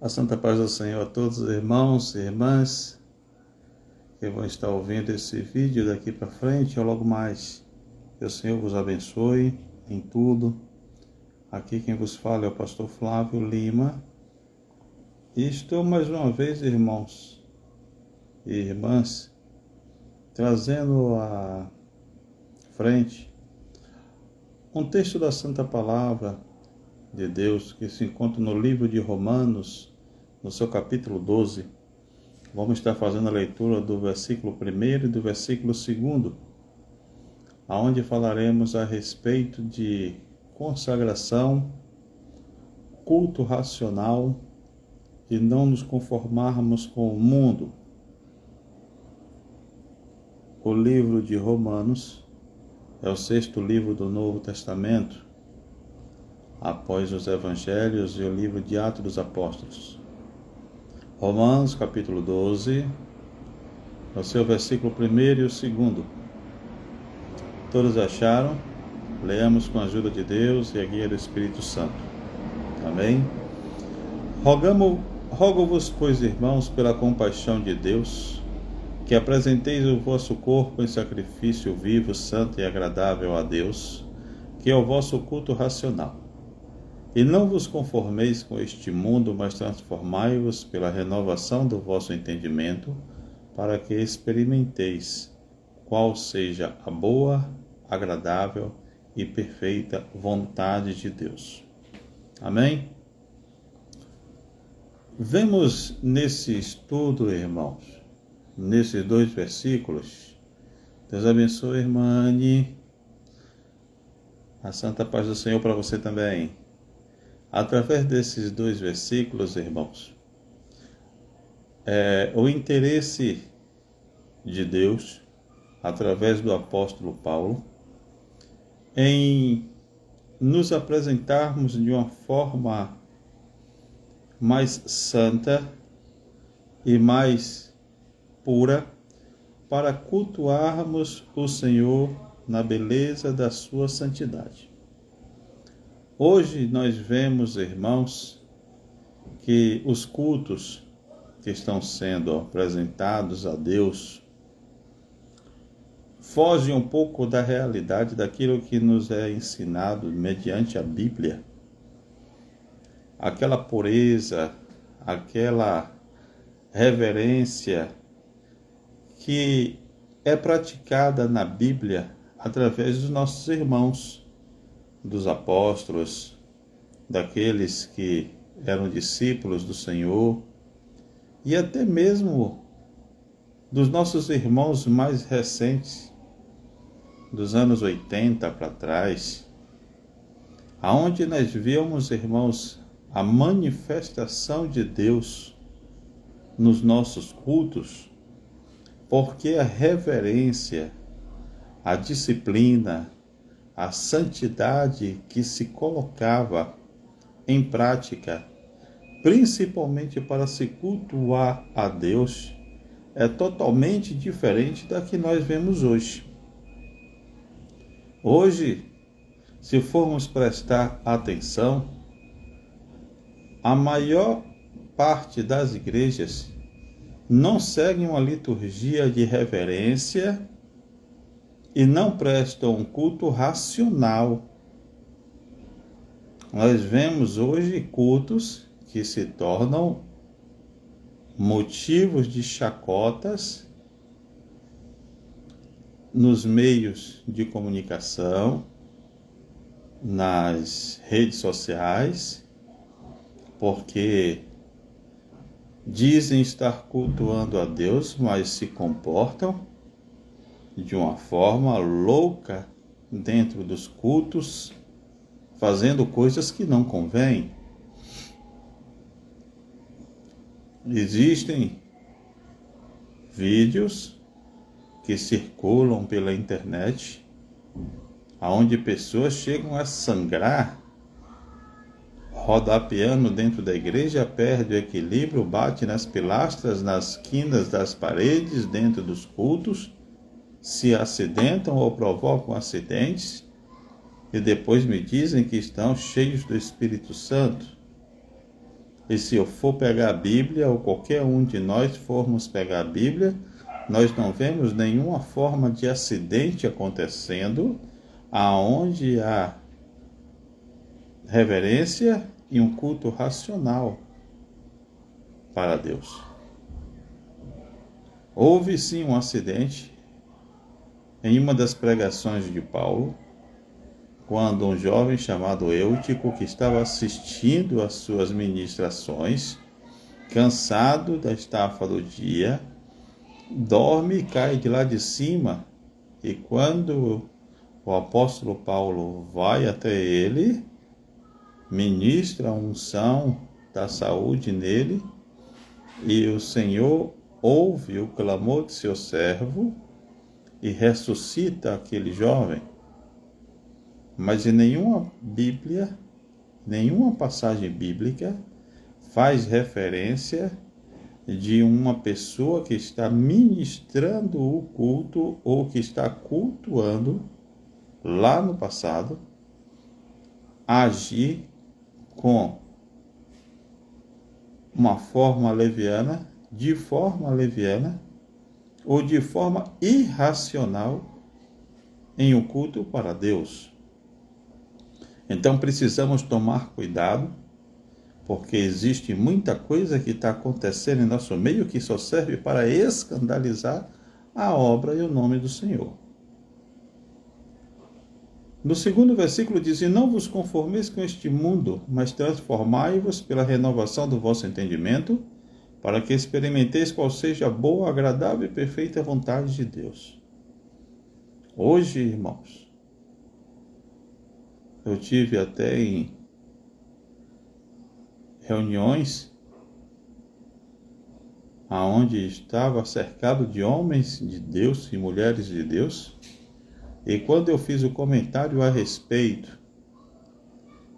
A santa paz do Senhor a todos os irmãos e irmãs que vão estar ouvindo esse vídeo daqui para frente ou logo mais. Que o Senhor vos abençoe em tudo. Aqui quem vos fala é o pastor Flávio Lima. E estou mais uma vez, irmãos e irmãs, trazendo à frente um texto da Santa Palavra de Deus que se encontra no livro de Romanos, no seu capítulo 12. Vamos estar fazendo a leitura do versículo 1 e do versículo 2, aonde falaremos a respeito de consagração, culto racional e não nos conformarmos com o mundo. O livro de Romanos é o 6º livro do Novo Testamento, após os Evangelhos e o livro de Atos dos Apóstolos. Romanos, capítulo 12, no seu versículo 1 e o 2. Todos acharam? Leamos com a ajuda de Deus e a guia do Espírito Santo. Amém? Rogo-vos, pois, irmãos, pela compaixão de Deus, que apresenteis o vosso corpo em sacrifício vivo, santo e agradável a Deus, que é o vosso culto racional. E não vos conformeis com este mundo, mas transformai-vos pela renovação do vosso entendimento, para que experimenteis qual seja a boa, agradável e perfeita vontade de Deus. Amém? Vemos nesse estudo, irmãos, nesses 2 versículos. Deus abençoe, irmã Anne. A santa paz do Senhor para você também. Através desses 2 versículos, irmãos, o interesse de Deus, através do apóstolo Paulo, em nos apresentarmos de uma forma mais santa e mais pura, para cultuarmos o Senhor na beleza da sua santidade. Hoje nós vemos, irmãos, que os cultos que estão sendo apresentados a Deus fogem um pouco da realidade daquilo que nos é ensinado mediante a Bíblia. Aquela pureza, aquela reverência que é praticada na Bíblia através dos nossos irmãos, dos apóstolos, daqueles que eram discípulos do Senhor e até mesmo dos nossos irmãos mais recentes, dos anos 80 para trás, aonde nós víamos, irmãos, a manifestação de Deus nos nossos cultos, porque a reverência, a disciplina, a santidade que se colocava em prática, principalmente para se cultuar a Deus, é totalmente diferente da que nós vemos hoje. Hoje, se formos prestar atenção, a maior parte das igrejas não seguem uma liturgia de reverência e não prestam um culto racional. Nós vemos hoje cultos que se tornam motivos de chacotas nos meios de comunicação, nas redes sociais, porque dizem estar cultuando a Deus, mas se comportam de uma forma louca dentro dos cultos, fazendo coisas que não convêm. Existem vídeos que circulam pela internet, onde pessoas chegam a sangrar, rodapiando dentro da igreja, perde o equilíbrio, bate nas pilastras, nas quinas das paredes, dentro dos cultos, se acidentam ou provocam acidentes e depois me dizem que estão cheios do Espírito Santo. E se eu for pegar a Bíblia, ou qualquer um de nós formos pegar a Bíblia, nós não vemos nenhuma forma de acidente acontecendo aonde há reverência e um culto racional para Deus. Houve sim um acidente em uma das pregações de Paulo, quando um jovem chamado Eutico, que estava assistindo às suas ministrações, cansado da estafa do dia, dorme e cai de lá de cima. E quando o apóstolo Paulo vai até ele, ministra a unção da saúde nele, e o Senhor ouve o clamor de seu servo e ressuscita aquele jovem. Mas em nenhuma Bíblia, nenhuma passagem bíblica faz referência de uma pessoa que está ministrando o culto ou que está cultuando lá no passado, agir com uma forma leviana, de forma leviana ou de forma irracional em um culto para Deus. Então precisamos tomar cuidado, porque existe muita coisa que está acontecendo em nosso meio que só serve para escandalizar a obra e o nome do Senhor. No segundo versículo diz: "E não vos conformeis com este mundo, mas transformai-vos pela renovação do vosso entendimento, para que experimenteis qual seja a boa, agradável e perfeita vontade de Deus." Hoje, irmãos, eu tive até em reuniões aonde estava cercado de homens de Deus e mulheres de Deus, e quando eu fiz o comentário a respeito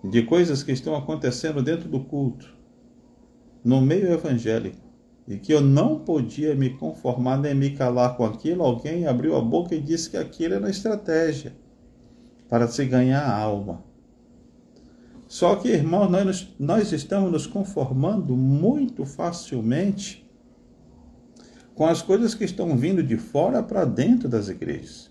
de coisas que estão acontecendo dentro do culto, no meio evangélico, e que eu não podia me conformar nem me calar com aquilo, alguém abriu a boca e disse que aquilo era estratégia para se ganhar a alma. Só que, irmãos, nós estamos nos conformando muito facilmente com as coisas que estão vindo de fora para dentro das igrejas.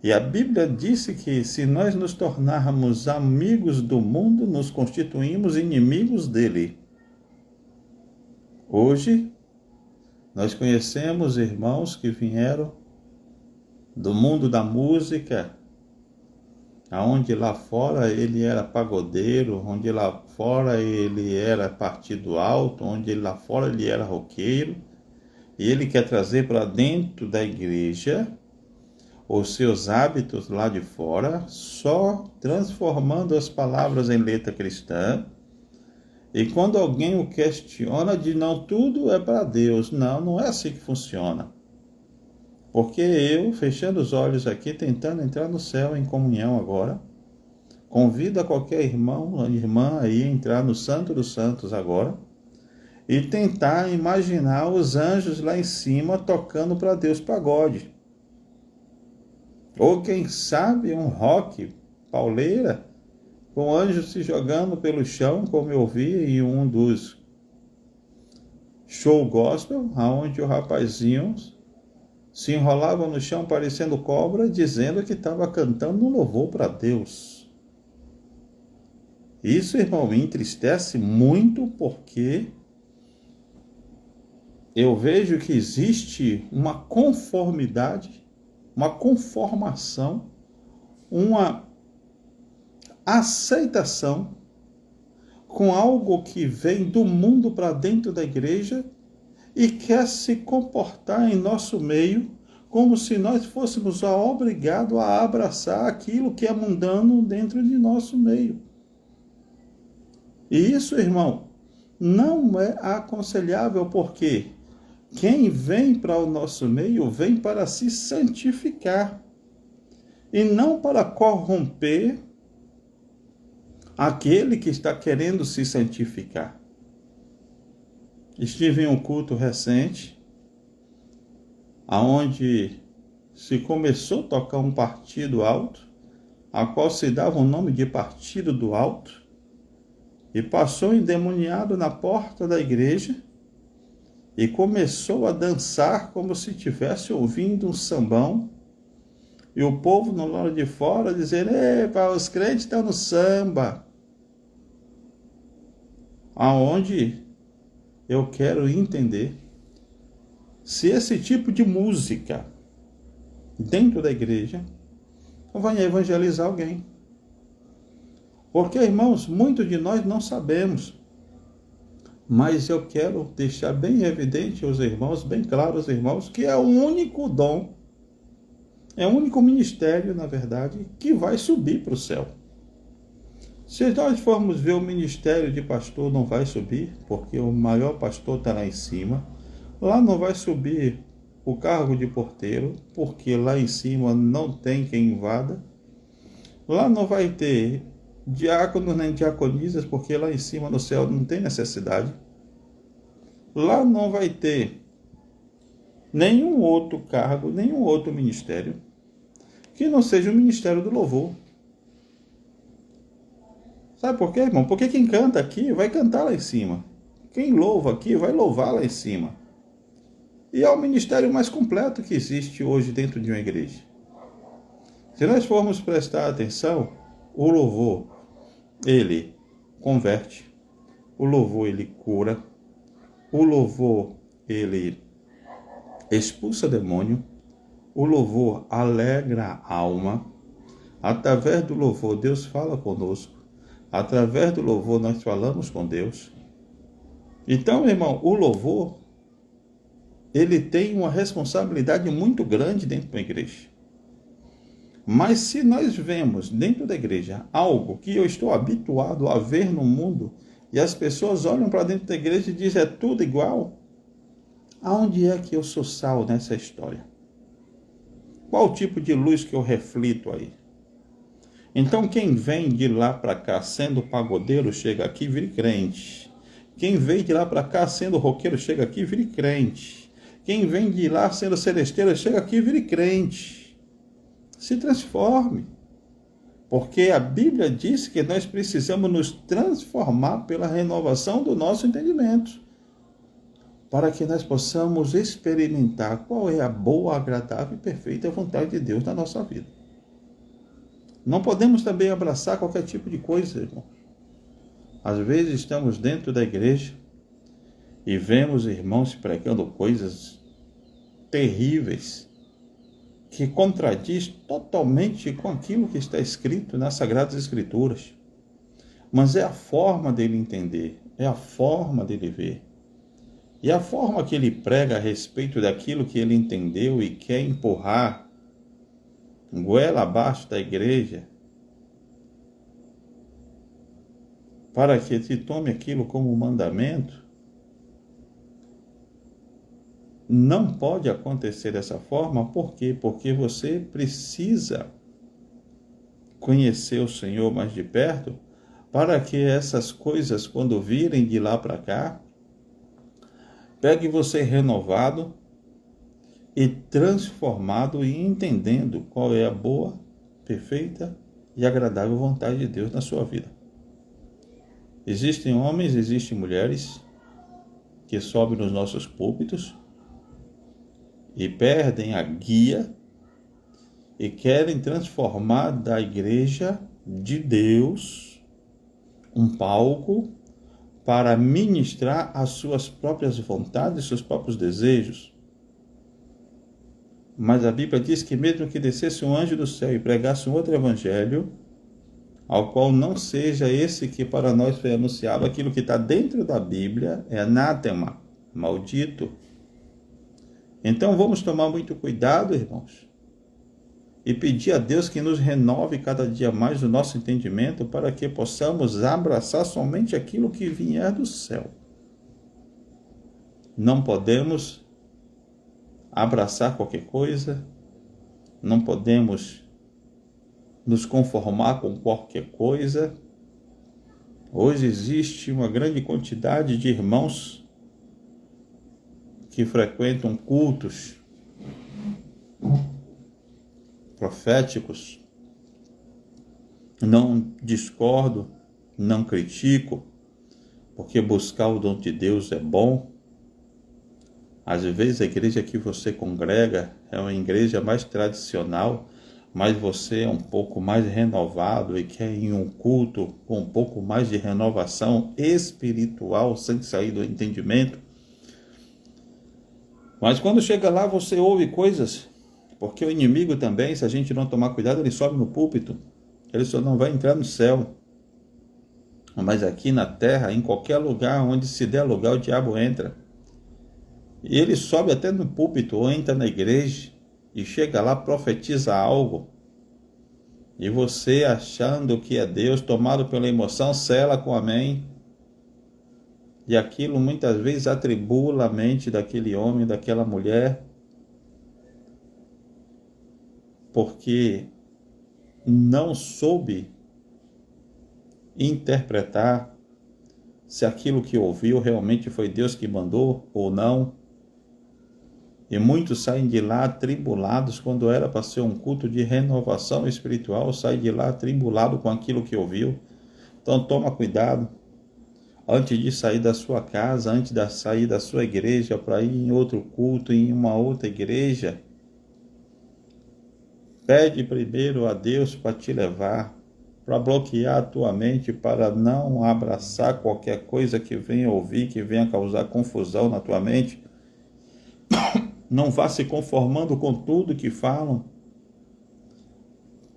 E a Bíblia disse que se nós nos tornarmos amigos do mundo, nos constituímos inimigos dele. Hoje, nós conhecemos irmãos que vieram do mundo da música, onde lá fora ele era pagodeiro, onde lá fora ele era partido alto, onde lá fora ele era roqueiro, e ele quer trazer para dentro da igreja os seus hábitos lá de fora, só transformando as palavras em letra cristã. E quando alguém o questiona, diz: não, tudo é para Deus. Não, não é assim que funciona. Porque eu, fechando os olhos aqui, tentando entrar no céu em comunhão agora, convido a qualquer irmão, irmã aí a entrar no Santo dos Santos agora e tentar imaginar os anjos lá em cima tocando para Deus pagode. Ou quem sabe um rock, pauleira, com anjos se jogando pelo chão, como eu vi em um dos show gospel, onde o rapazinho se enrolava no chão parecendo cobra, dizendo que estava cantando um louvor para Deus. Isso, irmão, me entristece muito, porque eu vejo que existe uma conformidade, uma conformação, uma aceitação com algo que vem do mundo para dentro da igreja e quer se comportar em nosso meio como se nós fôssemos obrigados a abraçar aquilo que é mundano dentro de nosso meio. E isso, irmão, não é aconselhável, porque quem vem para o nosso meio vem para se santificar e não para corromper aquele que está querendo se santificar. Estive em um culto recente, onde se começou a tocar um partido alto, a qual se dava o nome de Partido do Alto, e passou endemoniado na porta da igreja e começou a dançar como se estivesse ouvindo um sambão. E o povo no lado de fora dizendo: epa, os crentes estão no samba. Aonde eu quero entender se esse tipo de música dentro da igreja vai evangelizar alguém. Porque, irmãos, muitos de nós não sabemos. Mas eu quero deixar bem evidente aos irmãos, bem claro aos irmãos, que é o único dom, é o único ministério, na verdade, que vai subir para o céu. Se nós formos ver o ministério de pastor, não vai subir, porque o maior pastor está lá em cima. Lá não vai subir o cargo de porteiro, porque lá em cima não tem quem invada. Lá não vai ter diáconos nem diaconisas, porque lá em cima no céu não tem necessidade. Lá não vai ter nenhum outro cargo, nenhum outro ministério, que não seja o ministério do louvor. Sabe por quê, irmão? Porque quem canta aqui vai cantar lá em cima. Quem louva aqui vai louvar lá em cima. E é o ministério mais completo que existe hoje dentro de uma igreja. Se nós formos prestar atenção, o louvor, ele converte. O louvor, ele cura. O louvor, ele expulsa demônio. O louvor alegra a alma. Através do louvor, Deus fala conosco. Através do louvor, nós falamos com Deus. Então, meu irmão, o louvor, ele tem uma responsabilidade muito grande dentro da igreja. Mas se nós vemos dentro da igreja algo que eu estou habituado a ver no mundo, e as pessoas olham para dentro da igreja e dizem: é tudo igual, aonde é que eu sou sal nessa história? Qual o tipo de luz que eu reflito aí? Então quem vem de lá para cá sendo pagodeiro chega aqui e vira crente. Quem vem de lá para cá sendo roqueiro chega aqui e vira crente. Quem vem de lá sendo celesteiro chega aqui e vira crente. Se transforme. Porque a Bíblia diz que nós precisamos nos transformar pela renovação do nosso entendimento, para que nós possamos experimentar qual é a boa, agradável e perfeita vontade de Deus na nossa vida. Não podemos também abraçar qualquer tipo de coisa, irmão. Às vezes estamos dentro da igreja e vemos irmãos pregando coisas terríveis, que contradiz totalmente com aquilo que está escrito nas Sagradas Escrituras. Mas é a forma dele entender, é a forma dele ver. E a forma que ele prega a respeito daquilo que ele entendeu e quer empurrar goela abaixo da igreja, para que se tome aquilo como um mandamento, não pode acontecer dessa forma. Por quê? Porque você precisa conhecer o Senhor mais de perto, para que essas coisas, quando virem de lá para cá, pegue você renovado e transformado e entendendo qual é a boa, perfeita e agradável vontade de Deus na sua vida. Existem homens, existem mulheres que sobem nos nossos púlpitos e perdem a guia e querem transformar da igreja de Deus um palco para ministrar as suas próprias vontades, seus próprios desejos. Mas a Bíblia diz que mesmo que descesse um anjo do céu e pregasse um outro evangelho, ao qual não seja esse que para nós foi anunciado, aquilo que está dentro da Bíblia é anátema, maldito. Então vamos tomar muito cuidado, irmãos, e pedir a Deus que nos renove cada dia mais o nosso entendimento, para que possamos abraçar somente aquilo que vier do céu. Não podemos abraçar qualquer coisa, não podemos nos conformar com qualquer coisa. Hoje existe uma grande quantidade de irmãos que frequentam cultos proféticos. Não discordo, não critico, porque buscar o dom de Deus é bom. Às vezes a igreja que você congrega é uma igreja mais tradicional, mas você é um pouco mais renovado e quer ir em um culto com um pouco mais de renovação espiritual, sem sair do entendimento. Mas quando chega lá, você ouve coisas, porque o inimigo também, se a gente não tomar cuidado, ele sobe no púlpito, ele só não vai entrar no céu. Mas aqui na terra, em qualquer lugar onde se der lugar, o diabo entra. E ele sobe até no púlpito, ou entra na igreja, e chega lá, profetiza algo. E você, achando que é Deus, tomado pela emoção, sela com amém. E aquilo muitas vezes atribula a mente daquele homem, daquela mulher, porque não soube interpretar se aquilo que ouviu realmente foi Deus que mandou ou não. E muitos saem de lá atribulados, quando era para ser um culto de renovação espiritual, saem de lá atribulado com aquilo que ouviu. Então toma cuidado, antes de sair da sua casa, antes de sair da sua igreja para ir em outro culto, em uma outra igreja, pede primeiro a Deus para te levar, para bloquear a tua mente, para não abraçar qualquer coisa que venha ouvir, que venha causar confusão na tua mente. Não vá se conformando com tudo que falam.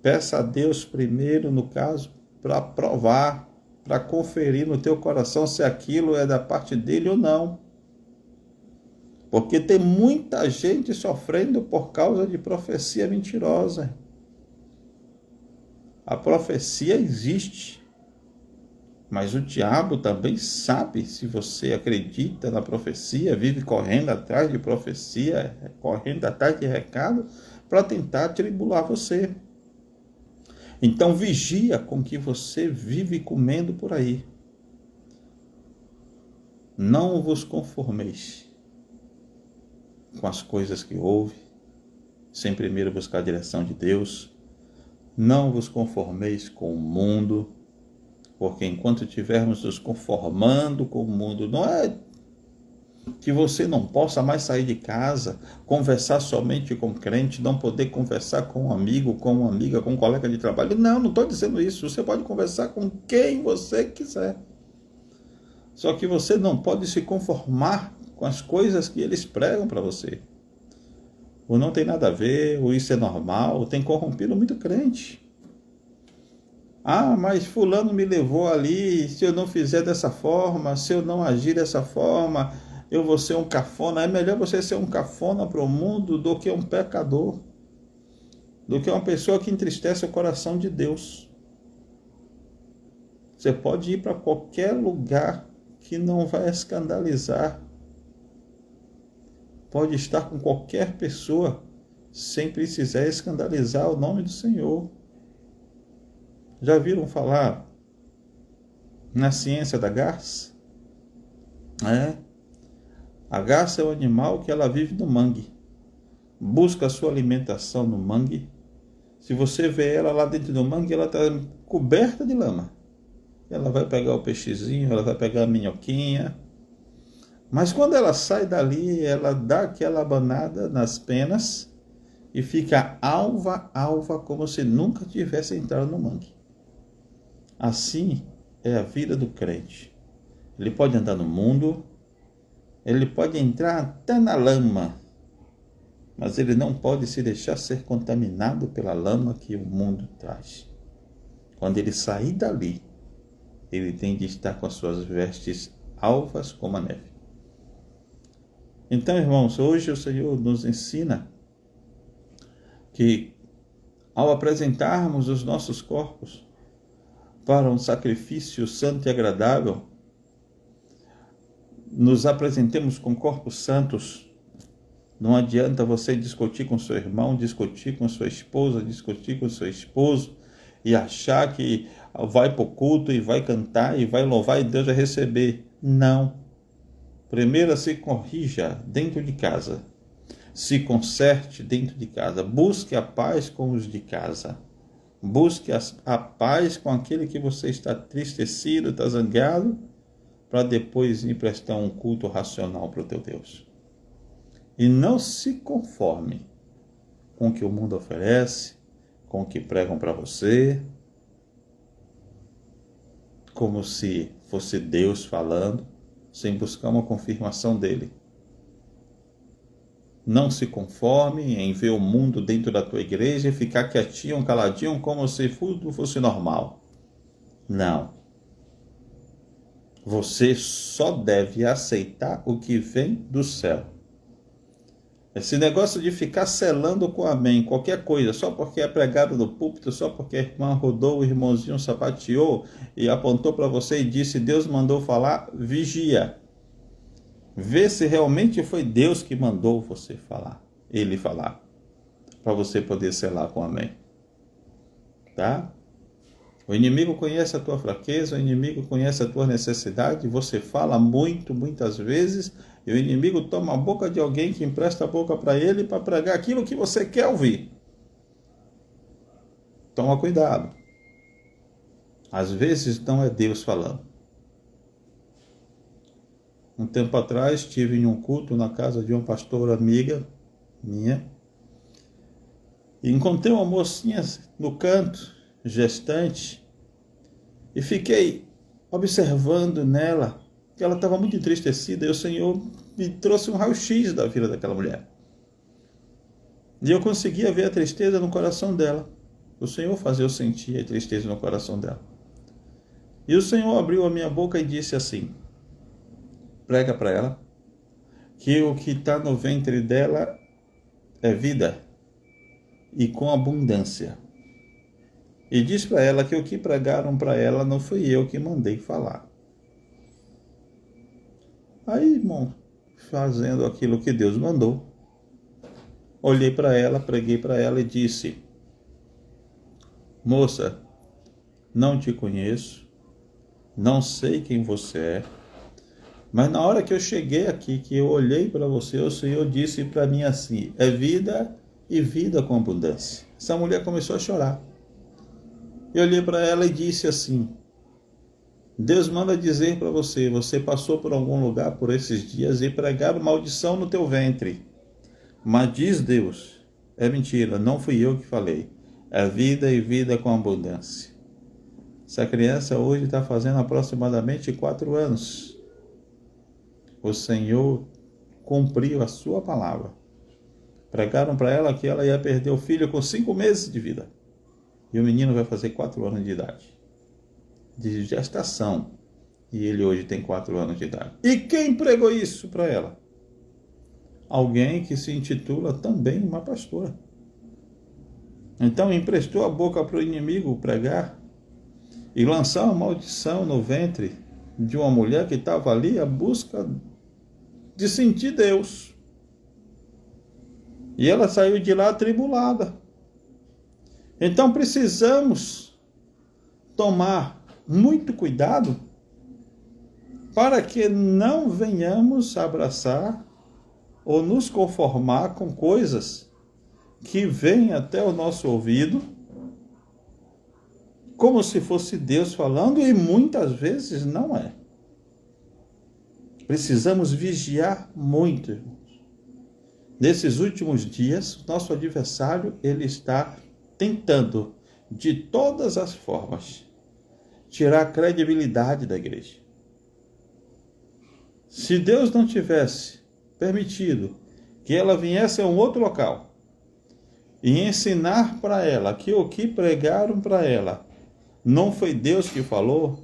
Peça a Deus primeiro, no caso, para provar, para conferir no teu coração se aquilo é da parte dele ou não. Porque tem muita gente sofrendo por causa de profecia mentirosa. A profecia existe, mas o diabo também sabe se você acredita na profecia, vive correndo atrás de profecia, correndo atrás de recado, para tentar atribular você. Então vigia com que você vive comendo por aí. Não vos conformeis com as coisas que ouve, sem primeiro buscar a direção de Deus. Não vos conformeis com o mundo, porque enquanto estivermos nos conformando com o mundo, não é que você não possa mais sair de casa, conversar somente com crente, não poder conversar com um amigo, com uma amiga, com um colega de trabalho. Não estou dizendo isso. Você pode conversar com quem você quiser. Só que você não pode se conformar com as coisas que eles pregam para você. Ou não tem nada a ver, ou isso é normal, tem corrompido muito crente. Ah, mas fulano me levou ali, se eu não fizer dessa forma, se eu não agir dessa forma, eu vou ser um cafona. É melhor você ser um cafona para o mundo do que um pecador, do que uma pessoa que entristece o coração de Deus. Você pode ir para qualquer lugar que não vai escandalizar. Pode estar com qualquer pessoa sem precisar escandalizar o nome do Senhor. Já viram falar na ciência da garça? A garça é um animal que ela vive no mangue. Busca a sua alimentação no mangue. Se você vê ela lá dentro do mangue, ela está coberta de lama. Ela vai pegar o peixezinho, ela vai pegar a minhoquinha. Mas quando ela sai dali, ela dá aquela abanada nas penas e fica alva, como se nunca tivesse entrado no mangue. Assim é a vida do crente. Ele pode andar no mundo, ele pode entrar até na lama, mas ele não pode se deixar ser contaminado pela lama que o mundo traz. Quando ele sair dali, ele tem de estar com as suas vestes alvas como a neve. Então, irmãos, hoje o Senhor nos ensina que ao apresentarmos os nossos corpos para um sacrifício santo e agradável, nos apresentemos com corpos santos. Não adianta você discutir com seu irmão, discutir com sua esposa, discutir com seu esposo e achar que vai para o culto e vai cantar e vai louvar e Deus vai receber. Não. Primeiro se corrija dentro de casa. Se conserte dentro de casa. Busque a paz com os de casa. Busque a paz com aquele que você está entristecido, está zangado, para depois ir prestar um culto racional para o teu Deus. E não se conforme com o que o mundo oferece, com o que pregam para você, como se fosse Deus falando, sem buscar uma confirmação dele. Não se conforme em ver o mundo dentro da tua igreja e ficar quietinho, caladinho, como se tudo fosse normal. Não. Você só deve aceitar o que vem do céu. Esse negócio de ficar selando com amém qualquer coisa, só porque é pregado no púlpito, só porque a irmã rodou, o irmãozinho sapateou e apontou para você e disse, Deus mandou falar, vigia. Vê se realmente foi Deus que mandou você falar, ele falar, para você poder selar com amém. Tá? O inimigo conhece a tua fraqueza, o inimigo conhece a tua necessidade, você fala muitas vezes, e o inimigo toma a boca de alguém que empresta a boca para ele para pregar aquilo que você quer ouvir. Toma cuidado. Às vezes não é Deus falando. Um tempo atrás estive em um culto na casa de uma pastora amiga minha, e encontrei uma mocinha no canto, gestante, e fiquei observando nela, que ela estava muito entristecida, e o Senhor me trouxe um raio-x da vida daquela mulher. E eu conseguia ver a tristeza no coração dela. O Senhor fazia eu sentir a tristeza no coração dela. E o Senhor abriu a minha boca e disse assim, prega para ela, que o que está no ventre dela é vida, e com abundância. E diz para ela que o que pregaram para ela não fui eu que mandei falar. Aí, irmão, fazendo aquilo que Deus mandou, olhei para ela, preguei para ela e disse, moça, não te conheço, não sei quem você é, mas na hora que eu cheguei aqui, que eu olhei para você, o Senhor disse para mim assim, é vida e vida com abundância. Essa mulher começou a chorar. Eu olhei para ela e disse assim, Deus manda dizer para você, você passou por algum lugar por esses dias e pregaram maldição no teu ventre. Mas diz Deus, é mentira, não fui eu que falei. É vida e vida com abundância. Essa criança hoje está fazendo aproximadamente 4 anos. O Senhor cumpriu a sua palavra. Pregaram para ela que ela ia perder o filho com 5 meses de vida. E o menino vai fazer 4 anos de idade. De gestação. E ele hoje tem 4 anos de idade. E quem pregou isso para ela? Alguém que se intitula também uma pastora. Então emprestou a boca para o inimigo pregar e lançar uma maldição no ventre de uma mulher que estava ali à busca de sentir Deus. E ela saiu de lá atribulada. Então precisamos tomar muito cuidado para que não venhamos abraçar ou nos conformar com coisas que vêm até o nosso ouvido, como se fosse Deus falando, e muitas vezes não é. Precisamos vigiar muito, irmãos. Nesses últimos dias, o nosso adversário, ele está tentando, de todas as formas, tirar a credibilidade da igreja. Se Deus não tivesse permitido que ela viesse a um outro local e ensinar para ela que o que pregaram para ela não foi Deus que falou,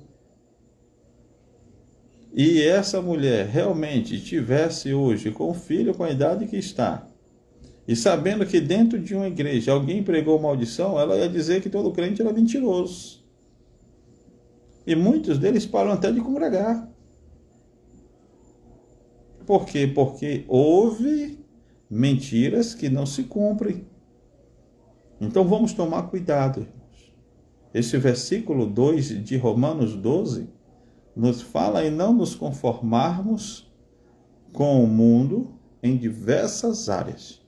e essa mulher realmente tivesse hoje com o filho com a idade que está, e sabendo que dentro de uma igreja alguém pregou maldição, ela ia dizer que todo crente era mentiroso. E muitos deles param até de congregar. Por quê? Porque houve mentiras que não se cumprem. Então vamos tomar cuidado, irmãos. Esse versículo 2 de Romanos 12 nos fala em não nos conformarmos com o mundo em diversas áreas.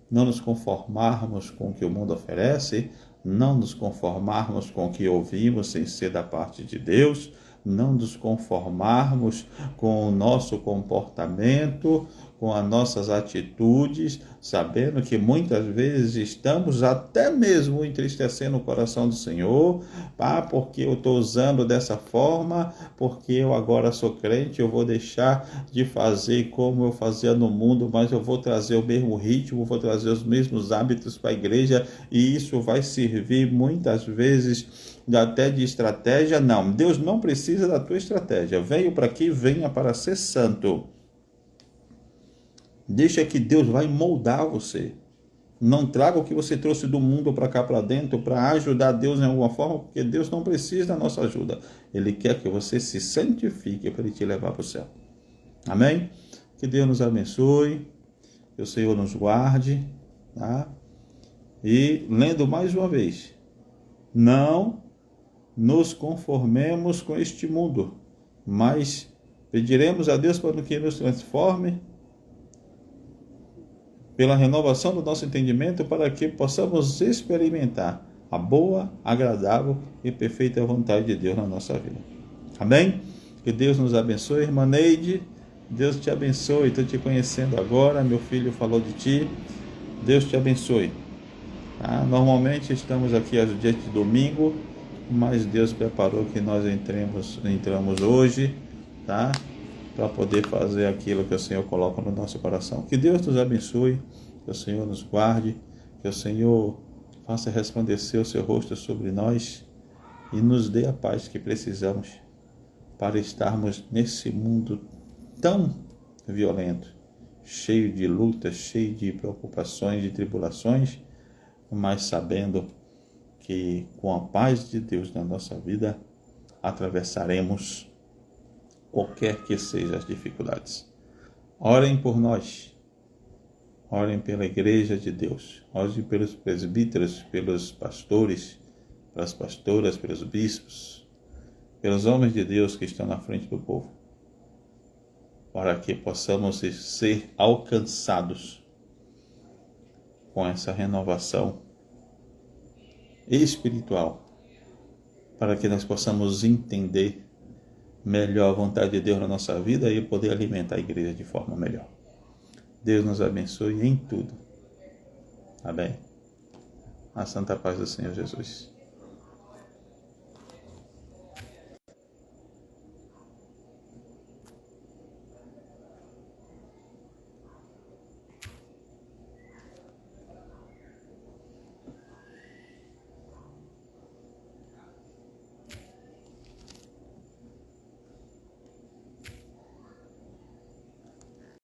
Não nos conformarmos com o que o mundo oferece, não nos conformarmos com o que ouvimos sem ser da parte de Deus, não nos conformarmos com o nosso comportamento, com as nossas atitudes, sabendo que muitas vezes estamos até mesmo entristecendo o coração do Senhor, porque eu estou usando dessa forma, porque eu agora sou crente, eu vou deixar de fazer como eu fazia no mundo, mas eu vou trazer o mesmo ritmo, vou trazer os mesmos hábitos para a igreja, e isso vai servir muitas vezes até de estratégia. Não, Deus não precisa da tua estratégia. Veio para aqui, venha para ser santo. Deixa que Deus vai moldar você. Não traga o que você trouxe do mundo para cá para dentro para ajudar Deus em alguma forma, porque Deus não precisa da nossa ajuda. Ele quer que você se santifique para Ele te levar para o céu. Amém? Que Deus nos abençoe, que o Senhor nos guarde, tá? E lendo mais uma vez, não nos conformemos com este mundo, mas pediremos a Deus para que nos transforme pela renovação do nosso entendimento, para que possamos experimentar a boa, agradável e perfeita vontade de Deus na nossa vida. Amém? Que Deus nos abençoe, irmã Neide. Deus te abençoe. Estou te conhecendo agora. Meu filho falou de ti. Deus te abençoe. Normalmente estamos aqui aos dias de domingo, mas Deus preparou que nós entramos hoje, tá? Para poder fazer aquilo que o Senhor coloca no nosso coração. Que Deus nos abençoe, que o Senhor nos guarde, que o Senhor faça resplandecer o seu rosto sobre nós e nos dê a paz que precisamos para estarmos nesse mundo tão violento, cheio de lutas, cheio de preocupações, de tribulações, mas sabendo que com a paz de Deus na nossa vida atravessaremos qualquer que sejam as dificuldades. Orem por nós, orem pela igreja de Deus, orem pelos presbíteros, pelos pastores, pelas pastoras, pelos bispos, pelos homens de Deus que estão na frente do povo, para que possamos ser alcançados com essa renovação espiritual, para que nós possamos entender melhor a vontade de Deus na nossa vida e poder alimentar a igreja de forma melhor. Deus nos abençoe em tudo. Amém? A santa paz do Senhor Jesus.